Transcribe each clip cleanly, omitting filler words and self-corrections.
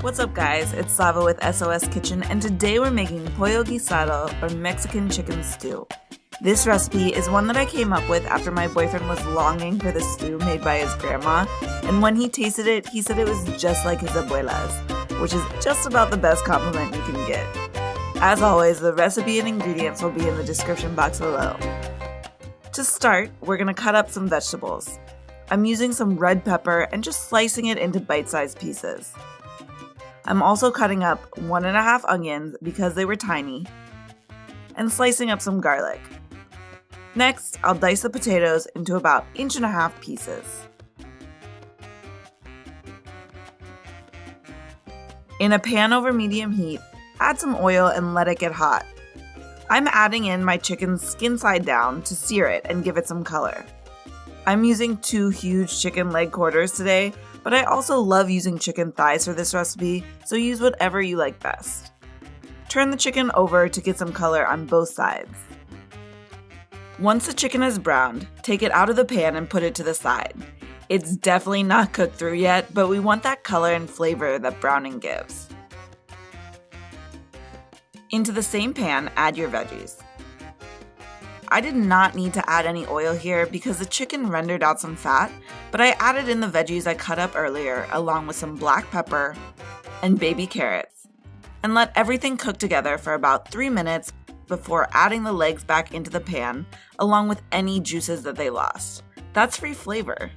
What's up guys, it's Sava with SOS Kitchen and today we're making Pollo Guisado or Mexican chicken stew. This recipe is one that I came up with after my boyfriend was longing for the stew made by his grandma, and when he tasted it, he said it was just like his abuela's, which is just about the best compliment you can get. As always, the recipe and ingredients will be in the description box below. To start, we're going to cut up some vegetables. I'm using some red pepper and just slicing it into bite-sized pieces. I'm also cutting up 1.5 onions because they were tiny, and slicing up some garlic. Next, I'll dice the potatoes into about 1.5 inch pieces. In a pan over medium heat, add some oil and let it get hot. I'm adding in my chicken skin side down to sear it and give it some color. I'm using 2 huge chicken leg quarters today, but I also love using chicken thighs for this recipe, so use whatever you like best. Turn the chicken over to get some color on both sides. Once the chicken is browned, take it out of the pan and put it to the side. It's definitely not cooked through yet, but we want that color and flavor that browning gives. Into the same pan, add your veggies. I did not need to add any oil here because the chicken rendered out some fat, but I added in the veggies I cut up earlier along with some black pepper and baby carrots, and let everything cook together for about 3 minutes before adding the legs back into the pan along with any juices that they lost. That's free flavor.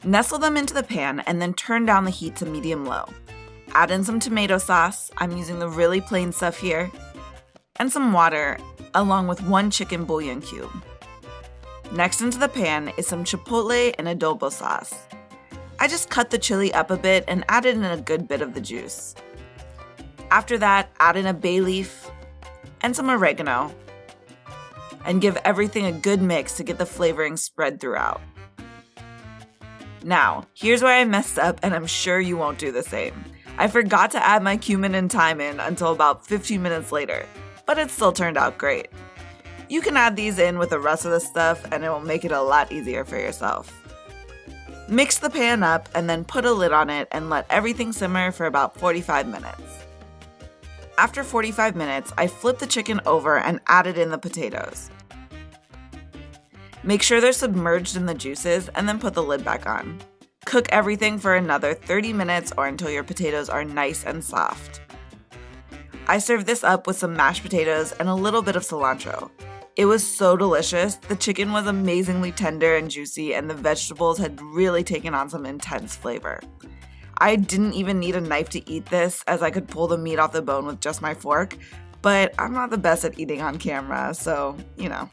Nestle them into the pan and then turn down the heat to medium-low. Add in some tomato sauce, I'm using the really plain stuff here, and some water, along with 1 chicken bouillon cube. Next into the pan is some chipotle and adobo sauce. I just cut the chili up a bit and added in a good bit of the juice. After that, add in a bay leaf and some oregano, and give everything a good mix to get the flavoring spread throughout. Now, here's where I messed up and I'm sure you won't do the same. I forgot to add my cumin and thyme in until about 15 minutes later, but it still turned out great. You can add these in with the rest of the stuff and it will make it a lot easier for yourself. Mix the pan up and then put a lid on it and let everything simmer for about 45 minutes. After 45 minutes, I flip the chicken over and added in the potatoes. Make sure they're submerged in the juices and then put the lid back on. Cook everything for another 30 minutes or until your potatoes are nice and soft. I served this up with some mashed potatoes and a little bit of cilantro. It was so delicious. The chicken was amazingly tender and juicy, and the vegetables had really taken on some intense flavor. I didn't even need a knife to eat this, as I could pull the meat off the bone with just my fork, but I'm not the best at eating on camera, so, you know.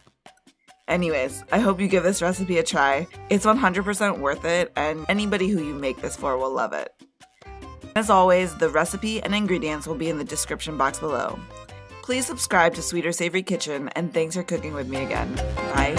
Anyways, I hope you give this recipe a try. It's 100% worth it, and anybody who you make this for will love it. As always, the recipe and ingredients will be in the description box below. Please subscribe to Sweet or Savory Kitchen, and thanks for cooking with me again. Bye.